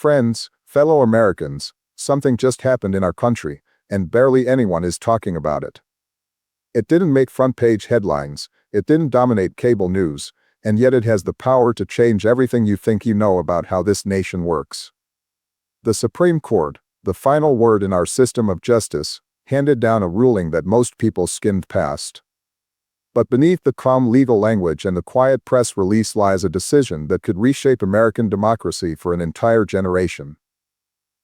Friends, fellow Americans, something just happened in our country, and barely anyone is talking about it. It didn't make front-page headlines, it didn't dominate cable news, and yet it has the power to change everything you think you know about how this nation works. The Supreme Court, the final word in our system of justice, handed down a ruling that most people skimmed past. But beneath the calm legal language and the quiet press release lies a decision that could reshape American democracy for an entire generation.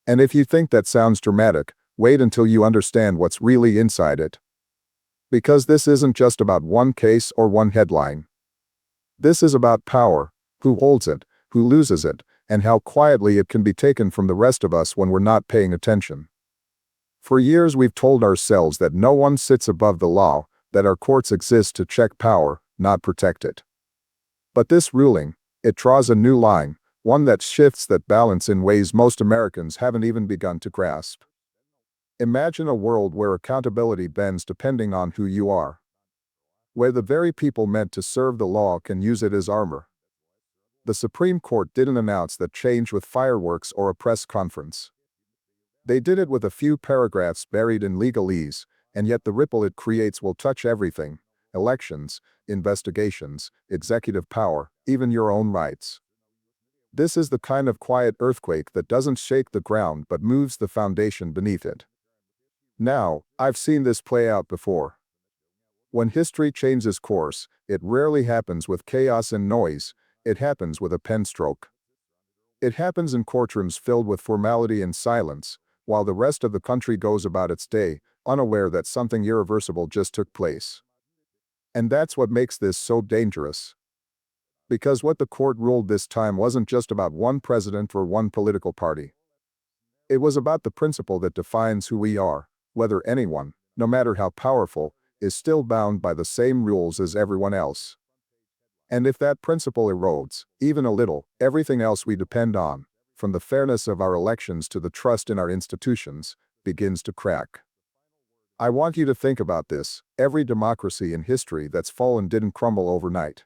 And if you think that sounds dramatic, wait until you understand what's really inside it. Because this isn't just about one case or one headline. This is about power, who holds it, who loses it, and how quietly it can be taken from the rest of us when we're not paying attention. For years we've told ourselves that no one sits above the law, that our courts exist to check power, not protect it. But this ruling, it draws a new line, one that shifts that balance in ways most Americans haven't even begun to grasp. Imagine a world where accountability bends depending on who you are. Where the very people meant to serve the law can use it as armor. The Supreme Court didn't announce that change with fireworks or a press conference. They did it with a few paragraphs buried in legalese, and yet the ripple it creates will touch everything: elections, investigations, executive power, even your own rights. This is the kind of quiet earthquake that doesn't shake the ground but moves the foundation beneath it. Now, I've seen this play out before. When history changes course, it rarely happens with chaos and noise, it happens with a pen stroke. It happens in courtrooms filled with formality and silence, while the rest of the country goes about its day, unaware that something irreversible just took place. And that's what makes this so dangerous. Because what the court ruled this time wasn't just about one president or one political party. It was about the principle that defines who we are, whether anyone, no matter how powerful, is still bound by the same rules as everyone else. And if that principle erodes, even a little, everything else we depend on, from the fairness of our elections to the trust in our institutions, begins to crack. I want you to think about this: every democracy in history that's fallen didn't crumble overnight.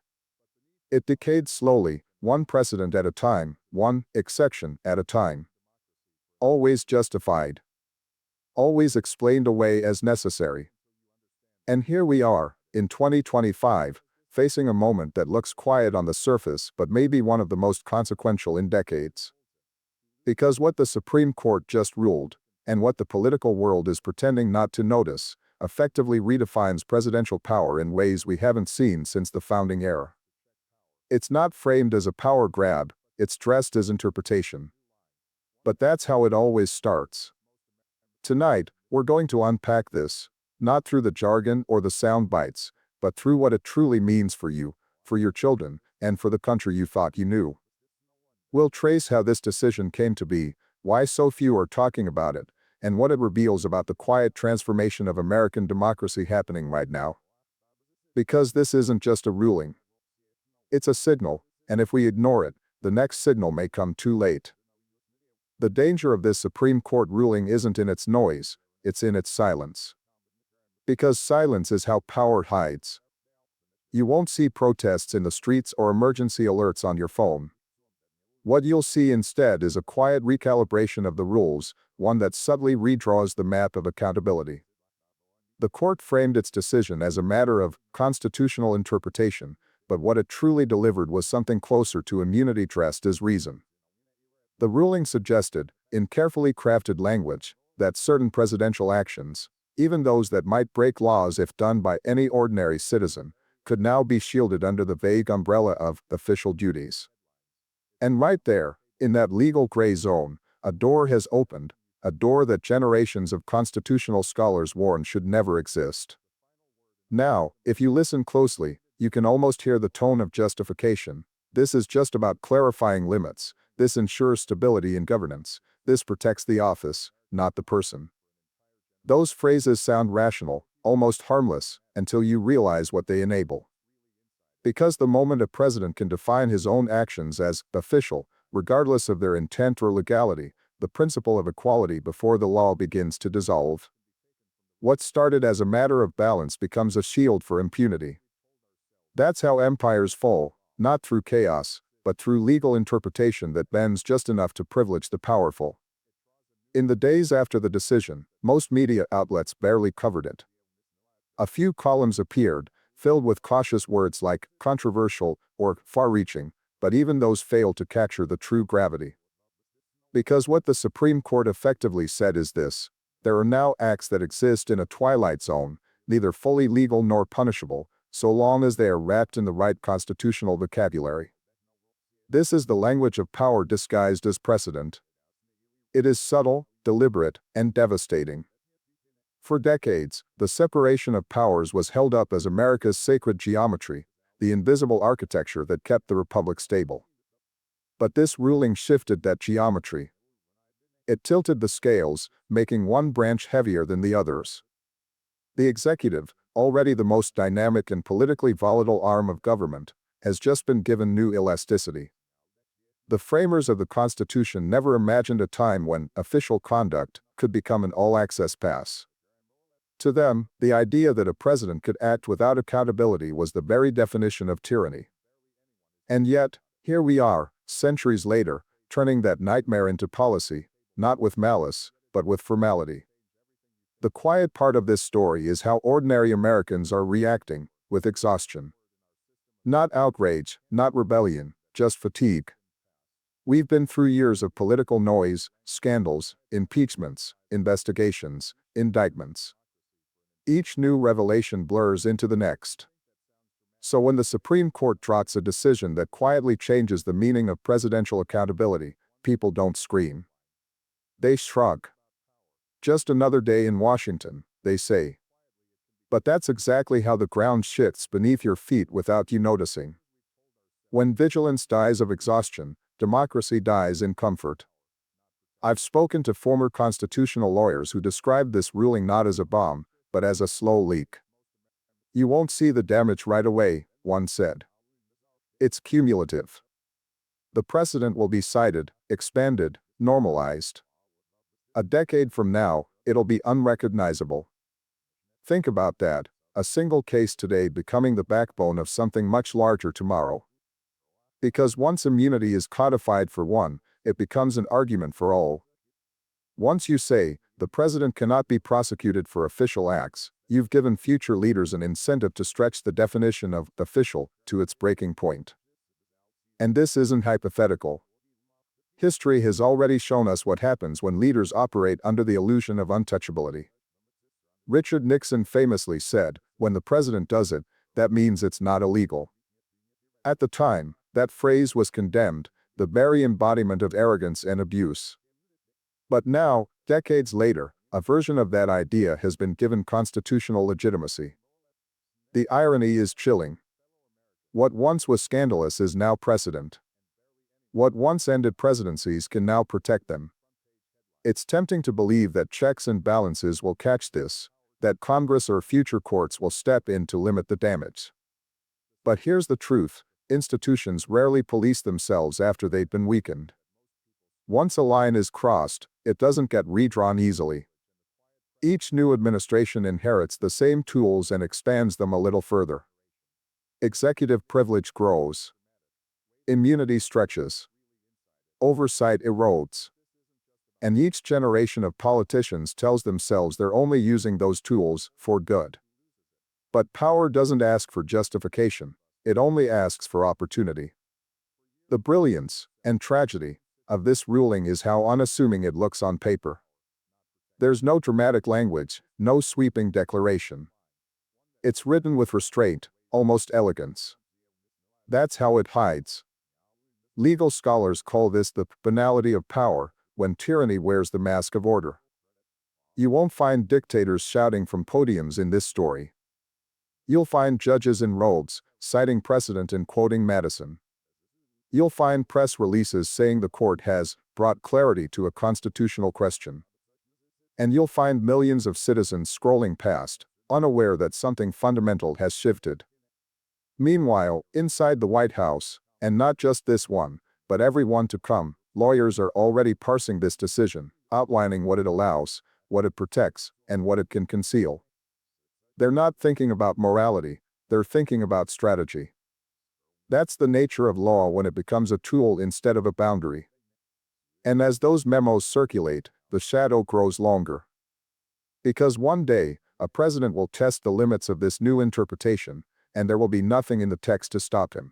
It decayed slowly, one precedent at a time, one exception at a time. Always justified. Always explained away as necessary. And here we are, in 2025, facing a moment that looks quiet on the surface but may be one of the most consequential in decades. Because what the Supreme Court just ruled, and what the political world is pretending not to notice, effectively redefines presidential power in ways we haven't seen since the founding era. It's not framed as a power grab, it's dressed as interpretation. But that's how it always starts. Tonight, we're going to unpack this, not through the jargon or the sound bites, but through what it truly means for you, for your children, and for the country you thought you knew. We'll trace how this decision came to be, why so few are talking about it, and what it reveals about the quiet transformation of American democracy happening right now. Because this isn't just a ruling. It's a signal, and if we ignore it, the next signal may come too late. The danger of this Supreme Court ruling isn't in its noise, it's in its silence. Because silence is how power hides. You won't see protests in the streets or emergency alerts on your phone. What you'll see instead is a quiet recalibration of the rules, one that subtly redraws the map of accountability. The court framed its decision as a matter of constitutional interpretation, but what it truly delivered was something closer to immunity dressed as reason. The ruling suggested, in carefully crafted language, that certain presidential actions, even those that might break laws if done by any ordinary citizen, could now be shielded under the vague umbrella of official duties. And right there, in that legal gray zone, a door has opened, a door that generations of constitutional scholars warned should never exist. Now, if you listen closely, you can almost hear the tone of justification. This is just about clarifying limits. This ensures stability in governance. This protects the office, not the person. Those phrases sound rational, almost harmless, until you realize what they enable. Because the moment a president can define his own actions as official, regardless of their intent or legality, the principle of equality before the law begins to dissolve. What started as a matter of balance becomes a shield for impunity. That's how empires fall, not through chaos, but through legal interpretation that bends just enough to privilege the powerful. In the days after the decision, most media outlets barely covered it. A few columns appeared, filled with cautious words like controversial or far-reaching, but even those failed to capture the true gravity. Because what the Supreme Court effectively said is this: there are now acts that exist in a twilight zone, neither fully legal nor punishable, so long as they are wrapped in the right constitutional vocabulary. This is the language of power disguised as precedent. It is subtle, deliberate, and devastating. For decades, the separation of powers was held up as America's sacred geometry, the invisible architecture that kept the republic stable. But this ruling shifted that geometry. It tilted the scales, making one branch heavier than the others. The executive, already the most dynamic and politically volatile arm of government, has just been given new elasticity. The framers of the Constitution never imagined a time when official conduct could become an all-access pass. To them, the idea that a president could act without accountability was the very definition of tyranny. And yet, here we are, centuries later, turning that nightmare into policy, not with malice, but with formality. The quiet part of this story is how ordinary Americans are reacting, with exhaustion. Not outrage, not rebellion, just fatigue. We've been through years of political noise, scandals, impeachments, investigations, indictments. Each new revelation blurs into the next. So when the Supreme Court trots a decision that quietly changes the meaning of presidential accountability, people don't scream. They shrug. Just another day in Washington, they say. But that's exactly how the ground shifts beneath your feet without you noticing. When vigilance dies of exhaustion, democracy dies in comfort. I've spoken to former constitutional lawyers who described this ruling not as a bomb, but as a slow leak. You won't see the damage right away, one said. It's cumulative. The precedent will be cited, expanded, normalized. A decade from now, it'll be unrecognizable. Think about that, a single case today becoming the backbone of something much larger tomorrow. Because once immunity is codified for one, it becomes an argument for all. Once you say, the president cannot be prosecuted for official acts, you've given future leaders an incentive to stretch the definition of official to its breaking point. And this isn't hypothetical. History has already shown us what happens when leaders operate under the illusion of untouchability. Richard Nixon famously said, when the president does it, that means it's not illegal. At the time, that phrase was condemned, the very embodiment of arrogance and abuse. But now, decades later, a version of that idea has been given constitutional legitimacy. The irony is chilling. What once was scandalous is now precedent. What once ended presidencies can now protect them. It's tempting to believe that checks and balances will catch this, that Congress or future courts will step in to limit the damage. But here's the truth: institutions rarely police themselves after they've been weakened. Once a line is crossed, it doesn't get redrawn easily. Each new administration inherits the same tools and expands them a little further. Executive privilege grows. Immunity stretches. Oversight erodes. And each generation of politicians tells themselves they're only using those tools for good. But power doesn't ask for justification, it only asks for opportunity. The brilliance, and tragedy, of this ruling is how unassuming it looks on paper. There's no dramatic language, no sweeping declaration. It's written with restraint, almost elegance. That's how it hides. Legal scholars call this the banality of power, when tyranny wears the mask of order. You won't find dictators shouting from podiums in this story. You'll find judges in robes, citing precedent and quoting Madison. You'll find press releases saying the court has brought clarity to a constitutional question. And you'll find millions of citizens scrolling past, unaware that something fundamental has shifted. Meanwhile, inside the White House, and not just this one, but every one to come, lawyers are already parsing this decision, outlining what it allows, what it protects, and what it can conceal. They're not thinking about morality, they're thinking about strategy. That's the nature of law when it becomes a tool instead of a boundary. And as those memos circulate, the shadow grows longer. Because one day, a president will test the limits of this new interpretation, and there will be nothing in the text to stop him.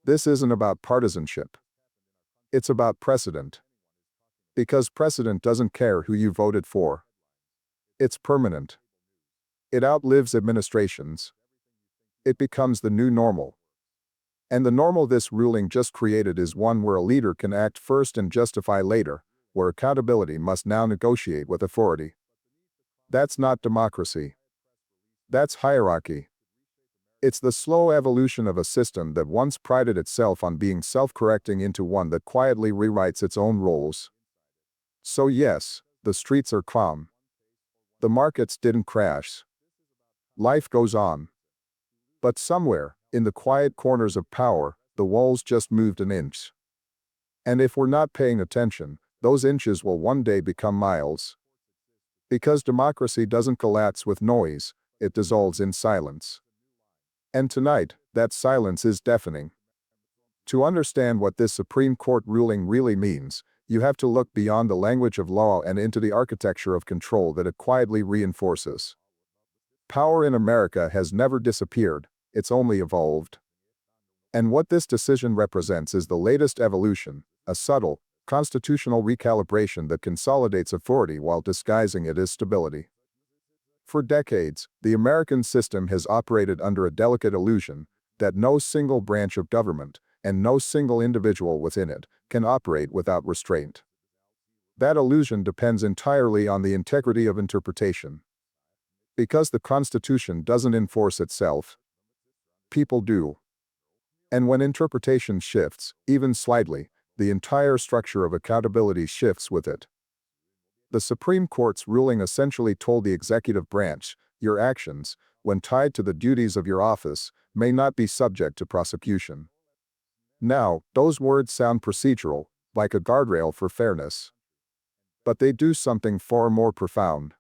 This isn't about partisanship. It's about precedent. Because precedent doesn't care who you voted for. It's permanent. It outlives administrations. It becomes the new normal. And the normal this ruling just created is one where a leader can act first and justify later, where accountability must now negotiate with authority. That's not democracy. That's hierarchy. It's the slow evolution of a system that once prided itself on being self-correcting into one that quietly rewrites its own roles. So yes, the streets are calm. The markets didn't crash. Life goes on. But somewhere, in the quiet corners of power, the walls just moved an inch. And if we're not paying attention, those inches will one day become miles. Because democracy doesn't collapse with noise, it dissolves in silence. And tonight, that silence is deafening. To understand what this Supreme Court ruling really means, you have to look beyond the language of law and into the architecture of control that it quietly reinforces. Power in America has never disappeared, it's only evolved. And what this decision represents is the latest evolution, a subtle, constitutional recalibration that consolidates authority while disguising it as stability. For decades, the American system has operated under a delicate illusion that no single branch of government, and no single individual within it, can operate without restraint. That illusion depends entirely on the integrity of interpretation. Because the Constitution doesn't enforce itself, people do. And when interpretation shifts, even slightly, the entire structure of accountability shifts with it. The Supreme Court's ruling essentially told the executive branch, your actions, when tied to the duties of your office, may not be subject to prosecution. Now, those words sound procedural, like a guardrail for fairness. But they do something far more profound.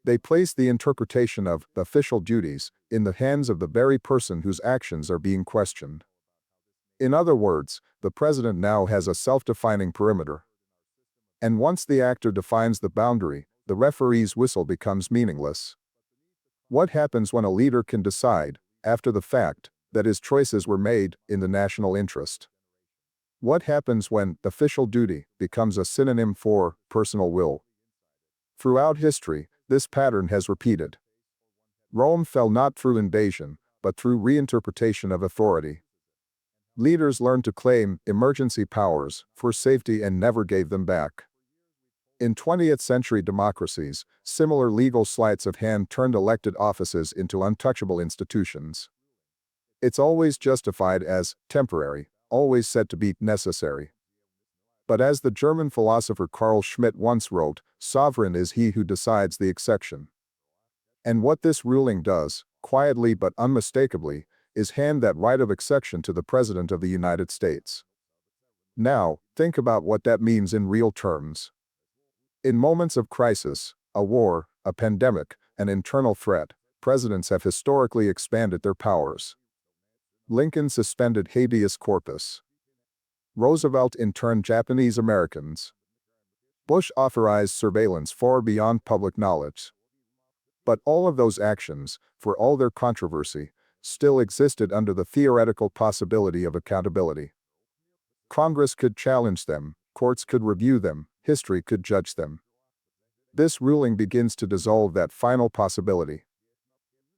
They place the interpretation of official duties in the hands of the very person whose actions are being questioned. In other words, the president now has a self-defining perimeter. And once the actor defines the boundary, the referee's whistle becomes meaningless. What happens when a leader can decide, after the fact, that his choices were made in the national interest? What happens when official duty becomes a synonym for personal will? Throughout history, this pattern has repeated. Rome fell not through invasion, but through reinterpretation of authority. Leaders learned to claim emergency powers for safety and never gave them back. In 20th century democracies, similar legal sleights of hand turned elected offices into untouchable institutions. It's always justified as temporary, always said to be necessary. But as the German philosopher Carl Schmitt once wrote, sovereign is he who decides the exception. And what this ruling does, quietly but unmistakably, is hand that right of exception to the President of the United States. Now, think about what that means in real terms. In moments of crisis, a war, a pandemic, an internal threat, presidents have historically expanded their powers. Lincoln suspended habeas corpus. Roosevelt interned Japanese Americans. Bush authorized surveillance far beyond public knowledge. But all of those actions, for all their controversy, still existed under the theoretical possibility of accountability. Congress could challenge them, courts could review them, history could judge them. This ruling begins to dissolve that final possibility.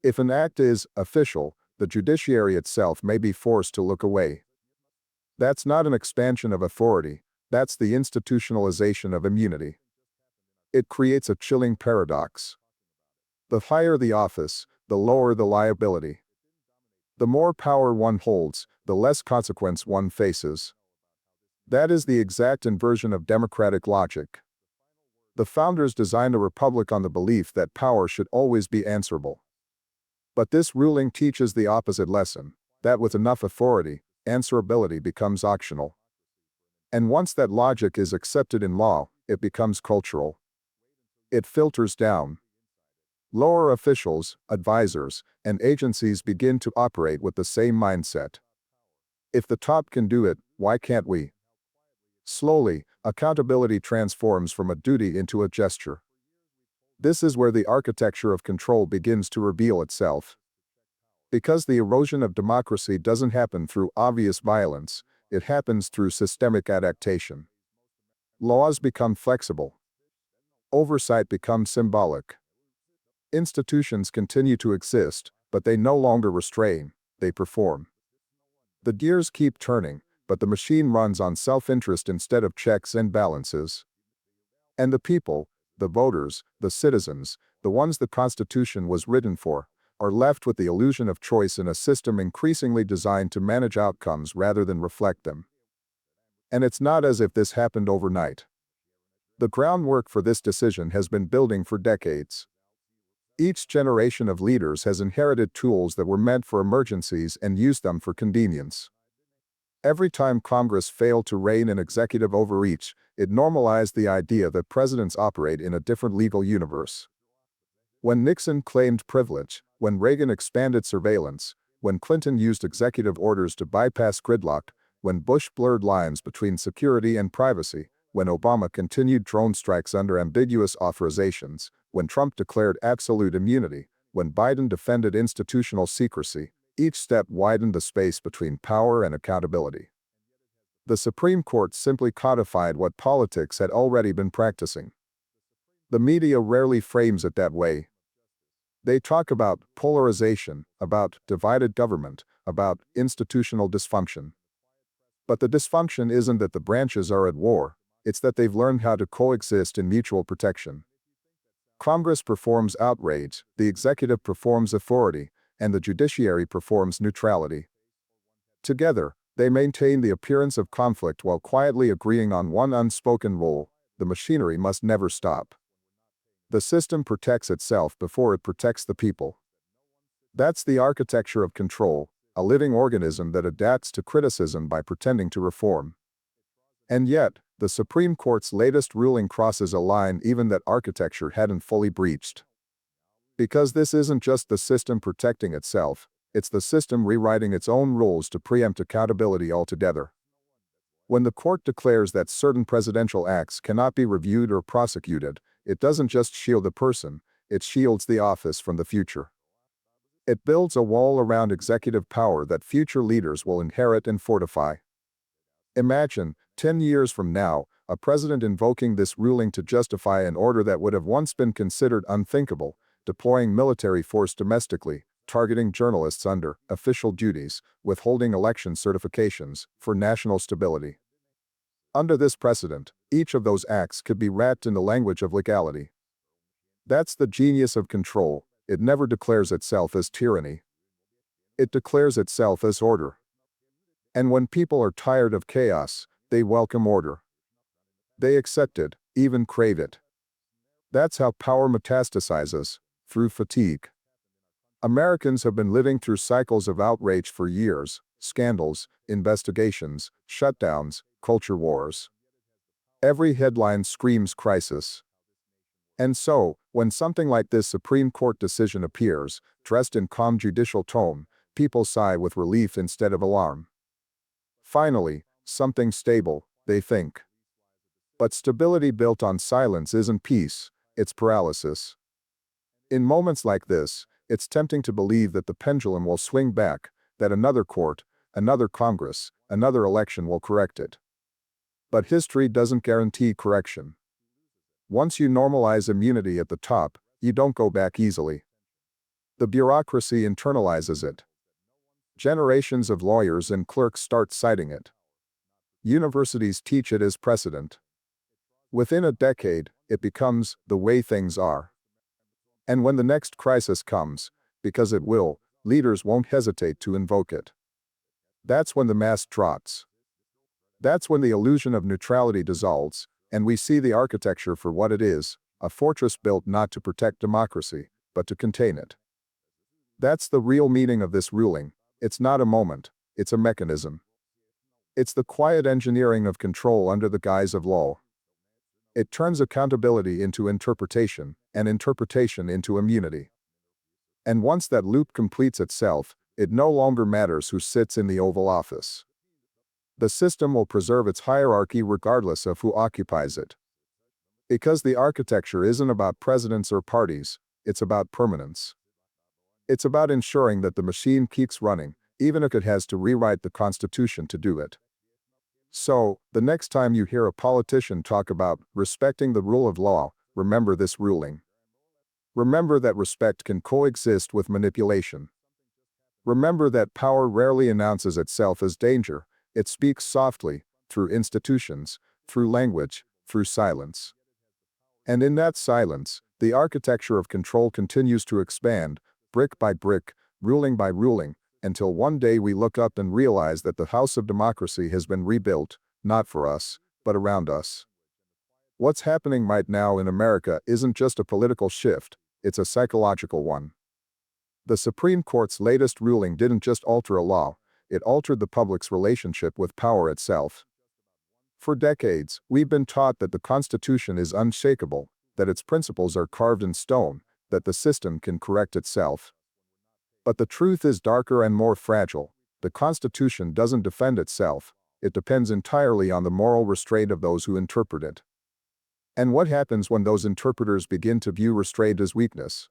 If an act is official, the judiciary itself may be forced to look away. That's not an expansion of authority, that's the institutionalization of immunity. It creates a chilling paradox. The higher the office, the lower the liability. The more power one holds, the less consequence one faces. That is the exact inversion of democratic logic. The founders designed a republic on the belief that power should always be answerable. But this ruling teaches the opposite lesson, that with enough authority, answerability becomes optional. And once that logic is accepted in law, it becomes cultural. It filters down. Lower officials, advisors, and agencies begin to operate with the same mindset. If the top can do it, why can't we? Slowly, accountability transforms from a duty into a gesture. This is where the architecture of control begins to reveal itself. Because the erosion of democracy doesn't happen through obvious violence, it happens through systemic adaptation. Laws become flexible. Oversight becomes symbolic. Institutions continue to exist, but they no longer restrain, they perform. The gears keep turning, but the machine runs on self-interest instead of checks and balances. And the people, the voters, the citizens, the ones the Constitution was written for, are left with the illusion of choice in a system increasingly designed to manage outcomes rather than reflect them. And it's not as if this happened overnight. The groundwork for this decision has been building for decades. Each generation of leaders has inherited tools that were meant for emergencies and used them for convenience. Every time Congress failed to rein in executive overreach, it normalized the idea that presidents operate in a different legal universe. When Nixon claimed privilege, when Reagan expanded surveillance, when Clinton used executive orders to bypass gridlock, when Bush blurred lines between security and privacy, when Obama continued drone strikes under ambiguous authorizations, when Trump declared absolute immunity, when Biden defended institutional secrecy, each step widened the space between power and accountability. The Supreme Court simply codified what politics had already been practicing. The media rarely frames it that way. They talk about polarization, about divided government, about institutional dysfunction. But the dysfunction isn't that the branches are at war, it's that they've learned how to coexist in mutual protection. Congress performs outrage, the executive performs authority, and the judiciary performs neutrality. Together, they maintain the appearance of conflict while quietly agreeing on one unspoken rule: the machinery must never stop. The system protects itself before it protects the people. That's the architecture of control, a living organism that adapts to criticism by pretending to reform. And yet, the Supreme Court's latest ruling crosses a line even that architecture hadn't fully breached. Because this isn't just the system protecting itself, it's the system rewriting its own rules to preempt accountability altogether. When the court declares that certain presidential acts cannot be reviewed or prosecuted, it doesn't just shield the person, it shields the office from the future. It builds a wall around executive power that future leaders will inherit and fortify. Imagine, 10 years from now, a president invoking this ruling to justify an order that would have once been considered unthinkable, deploying military force domestically, targeting journalists under official duties, withholding election certifications for national stability. Under this precedent, each of those acts could be wrapped in the language of legality. That's the genius of control. It never declares itself as tyranny. It declares itself as order. And when people are tired of chaos, they welcome order. They accept it, even crave it. That's how power metastasizes, through fatigue. Americans have been living through cycles of outrage for years: scandals, investigations, shutdowns, culture wars. Every headline screams crisis. And so, when something like this Supreme Court decision appears, dressed in calm judicial tone, people sigh with relief instead of alarm. Finally, something stable, they think. But stability built on silence isn't peace, it's paralysis. In moments like this, it's tempting to believe that the pendulum will swing back, that another court, another Congress, another election will correct it. But history doesn't guarantee correction. Once you normalize immunity at the top, you don't go back easily. The bureaucracy internalizes it. Generations of lawyers and clerks start citing it. Universities teach it as precedent. Within a decade, it becomes the way things are. And when the next crisis comes, because it will, leaders won't hesitate to invoke it. That's when the mask drops. That's when the illusion of neutrality dissolves, and we see the architecture for what it is: a fortress built not to protect democracy, but to contain it. That's the real meaning of this ruling. It's not a moment, it's a mechanism. It's the quiet engineering of control under the guise of law. It turns accountability into interpretation, and interpretation into immunity. And once that loop completes itself, it no longer matters who sits in the Oval Office. The system will preserve its hierarchy regardless of who occupies it. Because the architecture isn't about presidents or parties, it's about permanence. It's about ensuring that the machine keeps running, even if it has to rewrite the Constitution to do it. So, the next time you hear a politician talk about respecting the rule of law, remember this ruling. Remember that respect can coexist with manipulation. Remember that power rarely announces itself as danger, it speaks softly, through institutions, through language, through silence. And in that silence, the architecture of control continues to expand, brick by brick, ruling by ruling, until one day we look up and realize that the house of democracy has been rebuilt, not for us, but around us. What's happening right now in America isn't just a political shift, it's a psychological one. The Supreme Court's latest ruling didn't just alter a law, it altered the public's relationship with power itself. For decades, we've been taught that the Constitution is unshakable, that its principles are carved in stone, that the system can correct itself. But the truth is darker and more fragile. The Constitution doesn't defend itself, it depends entirely on the moral restraint of those who interpret it. And what happens when those interpreters begin to view restraint as weakness?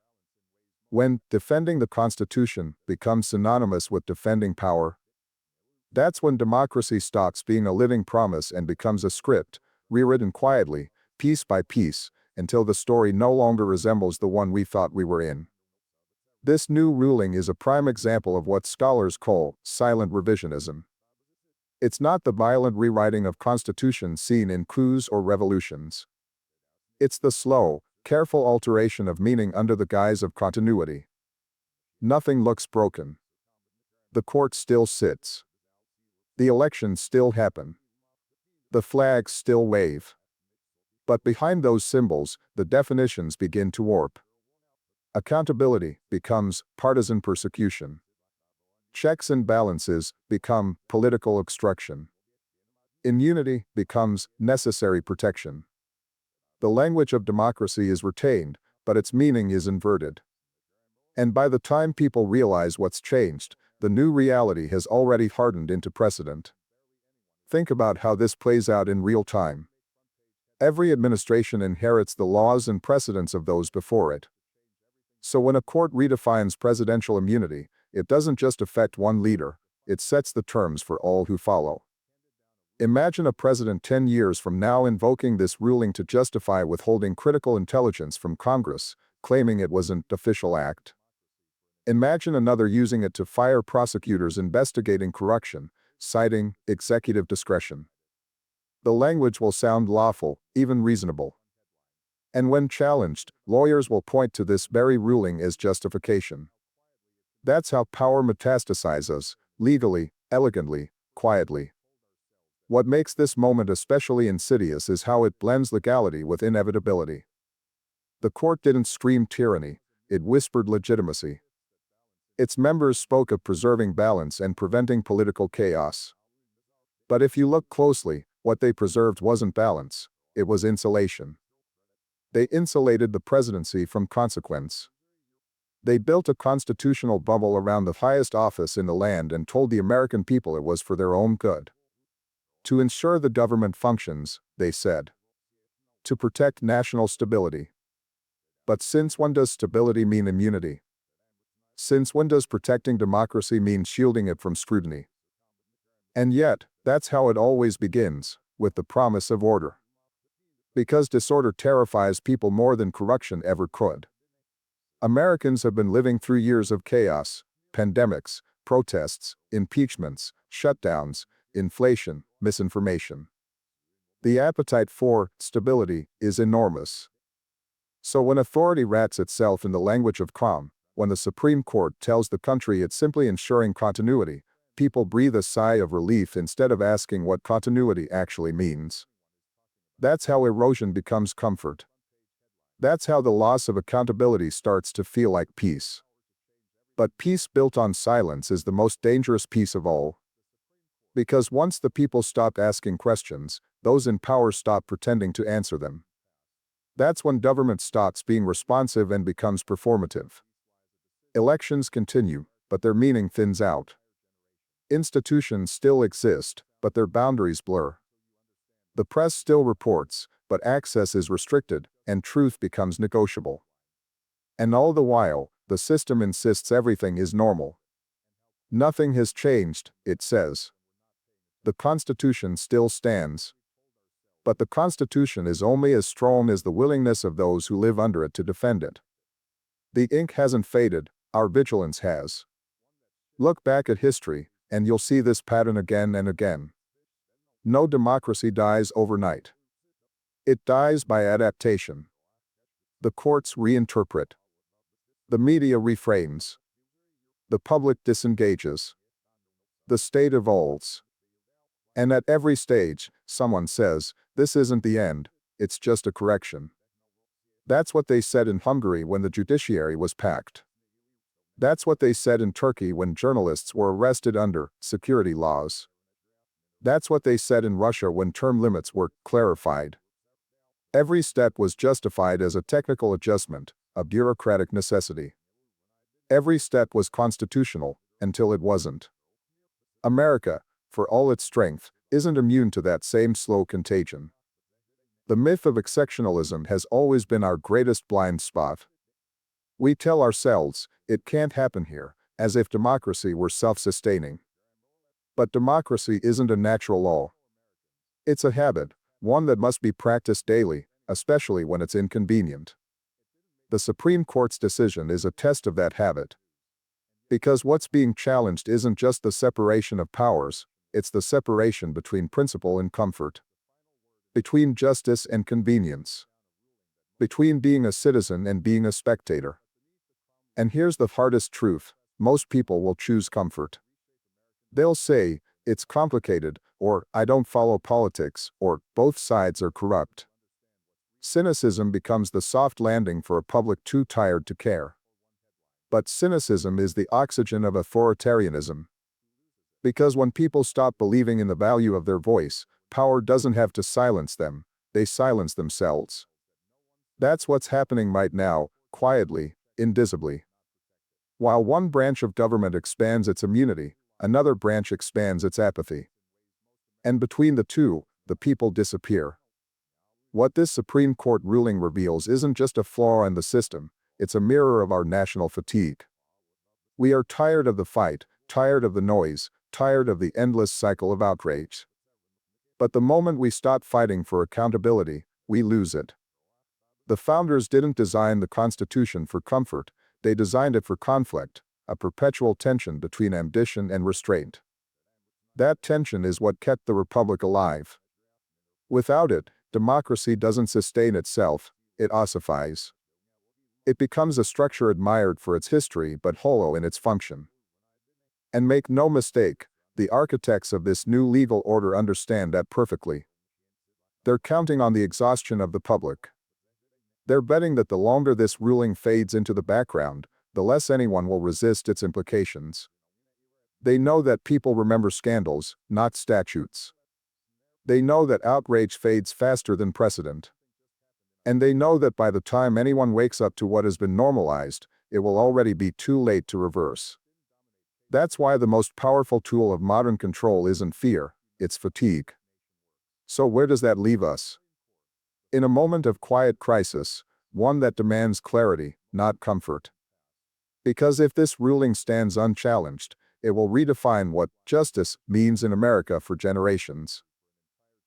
When defending the Constitution becomes synonymous with defending power? That's when democracy stops being a living promise and becomes a script, rewritten quietly, piece by piece, until the story no longer resembles the one we thought we were in. This new ruling is a prime example of what scholars call silent revisionism. It's not the violent rewriting of constitutions seen in coups or revolutions. It's the slow, careful alteration of meaning under the guise of continuity. Nothing looks broken. The court still sits. The elections still happen. The flags still wave. But behind those symbols, the definitions begin to warp. Accountability becomes partisan persecution. Checks and balances become political obstruction. Immunity becomes necessary protection. The language of democracy is retained, but its meaning is inverted. And by the time people realize what's changed, the new reality has already hardened into precedent. Think about how this plays out in real time. Every administration inherits the laws and precedents of those before it. So when a court redefines presidential immunity, it doesn't just affect one leader, it sets the terms for all who follow. Imagine a president 10 years from now invoking this ruling to justify withholding critical intelligence from Congress, claiming it was an official act. Imagine another using it to fire prosecutors investigating corruption, citing executive discretion. The language will sound lawful, even reasonable. And when challenged, lawyers will point to this very ruling as justification. That's how power metastasizes, legally, elegantly, quietly. What makes this moment especially insidious is how it blends legality with inevitability. The court didn't scream tyranny, it whispered legitimacy. Its members spoke of preserving balance and preventing political chaos. But if you look closely, what they preserved wasn't balance, it was insulation. They insulated the presidency from consequence. They built a constitutional bubble around the highest office in the land and told the American people it was for their own good. To ensure the government functions, they said. To protect national stability. But since when does stability mean immunity? Since when does protecting democracy mean shielding it from scrutiny? And yet, that's how it always begins, with the promise of order. Because disorder terrifies people more than corruption ever could. Americans have been living through years of chaos, pandemics, protests, impeachments, shutdowns, inflation, misinformation. The appetite for stability is enormous. So when authority wraps itself in the language of calm, when the Supreme Court tells the country it's simply ensuring continuity, people breathe a sigh of relief instead of asking what continuity actually means. That's how erosion becomes comfort. That's how the loss of accountability starts to feel like peace. But peace built on silence is the most dangerous peace of all. Because once the people stop asking questions, those in power stop pretending to answer them. That's when government stops being responsive and becomes performative. Elections continue, but their meaning thins out. Institutions still exist, but their boundaries blur. The press still reports, but access is restricted, and truth becomes negotiable. And all the while, the system insists everything is normal. Nothing has changed, it says. The Constitution still stands. But the Constitution is only as strong as the willingness of those who live under it to defend it. The ink hasn't faded, our vigilance has. Look back at history, and you'll see this pattern again and again. No democracy dies overnight. It dies by adaptation. The courts reinterpret. The media reframes. The public disengages. The state evolves. And at every stage, someone says, this isn't the end, it's just a correction. That's what they said in Hungary when the judiciary was packed. That's what they said in Turkey when journalists were arrested under security laws. That's what they said in Russia when term limits were clarified. Every step was justified as a technical adjustment, a bureaucratic necessity. Every step was constitutional, until it wasn't. America, for all its strength, isn't immune to that same slow contagion. The myth of exceptionalism has always been our greatest blind spot. We tell ourselves, it can't happen here, as if democracy were self-sustaining. But democracy isn't a natural law. It's a habit, one that must be practiced daily, especially when it's inconvenient. The Supreme Court's decision is a test of that habit. Because what's being challenged isn't just the separation of powers, it's the separation between principle and comfort. Between justice and convenience. Between being a citizen and being a spectator. And here's the hardest truth, most people will choose comfort. They'll say, it's complicated, or I don't follow politics, or both sides are corrupt. Cynicism becomes the soft landing for a public too tired to care. But cynicism is the oxygen of authoritarianism. Because when people stop believing in the value of their voice, power doesn't have to silence them, they silence themselves. That's what's happening right now, quietly, invisibly. While one branch of government expands its immunity, another branch expands its apathy. And between the two, the people disappear. What this Supreme Court ruling reveals isn't just a flaw in the system, it's a mirror of our national fatigue. We are tired of the fight, tired of the noise, tired of the endless cycle of outrage. But the moment we stop fighting for accountability, we lose it. The founders didn't design the Constitution for comfort, they designed it for conflict, a perpetual tension between ambition and restraint. That tension is what kept the Republic alive. Without it, democracy doesn't sustain itself, it ossifies. It becomes a structure admired for its history but hollow in its function. And make no mistake, the architects of this new legal order understand that perfectly. They're counting on the exhaustion of the public. They're betting that the longer this ruling fades into the background, the less anyone will resist its implications. They know that people remember scandals, not statutes. They know that outrage fades faster than precedent. And they know that by the time anyone wakes up to what has been normalized, it will already be too late to reverse. That's why the most powerful tool of modern control isn't fear, it's fatigue. So where does that leave us? In a moment of quiet crisis, one that demands clarity, not comfort. Because if this ruling stands unchallenged, it will redefine what justice means in America for generations.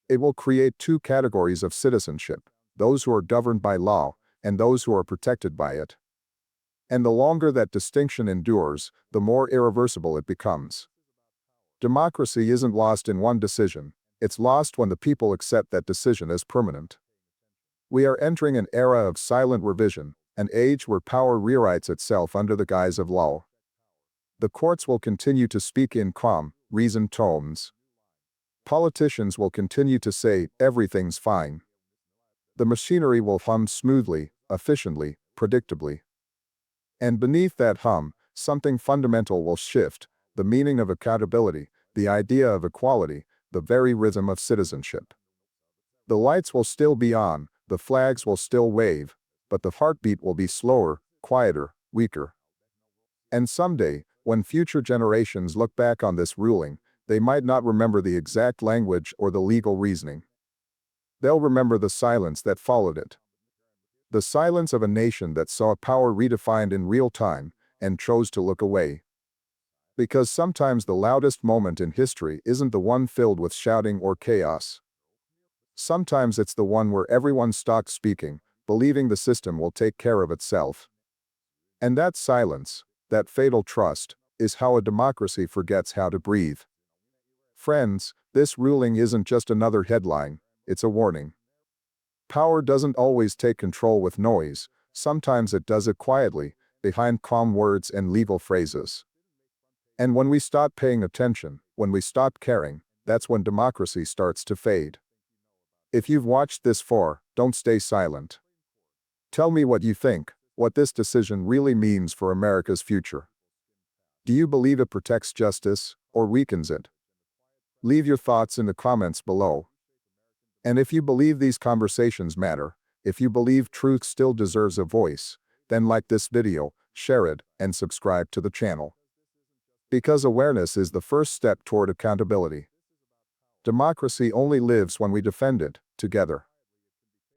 It will create two categories of citizenship, those who are governed by law, and those who are protected by it. And the longer that distinction endures, the more irreversible it becomes. Democracy isn't lost in one decision, it's lost when the people accept that decision as permanent. We are entering an era of silent revision, an age where power rewrites itself under the guise of law. The courts will continue to speak in calm, reasoned tones. Politicians will continue to say, everything's fine. The machinery will hum smoothly, efficiently, predictably. And beneath that hum, something fundamental will shift, the meaning of accountability, the idea of equality, the very rhythm of citizenship. The lights will still be on, the flags will still wave, but the heartbeat will be slower, quieter, weaker. And someday, when future generations look back on this ruling, They might not remember the exact language or the legal reasoning. They'll remember the silence that followed it. The silence of a nation that saw power redefined in real time and chose to look away. Because sometimes the loudest moment in history isn't the one filled with shouting or chaos. Sometimes it's the one where everyone stopped speaking, believing the system will take care of itself. And that silence, that fatal trust, is how a democracy forgets how to breathe. Friends, this ruling isn't just another headline, it's a warning. Power doesn't always take control with noise, sometimes it does it quietly, behind calm words and legal phrases. And when we stop paying attention, when we stop caring, that's when democracy starts to fade. If you've watched this far, don't stay silent. Tell me what you think, what this decision really means for America's future. Do you believe it protects justice, or weakens it? Leave your thoughts in the comments below. And if you believe these conversations matter, if you believe truth still deserves a voice, then like this video, share it, and subscribe to the channel. Because awareness is the first step toward accountability. Democracy only lives when we defend it, together.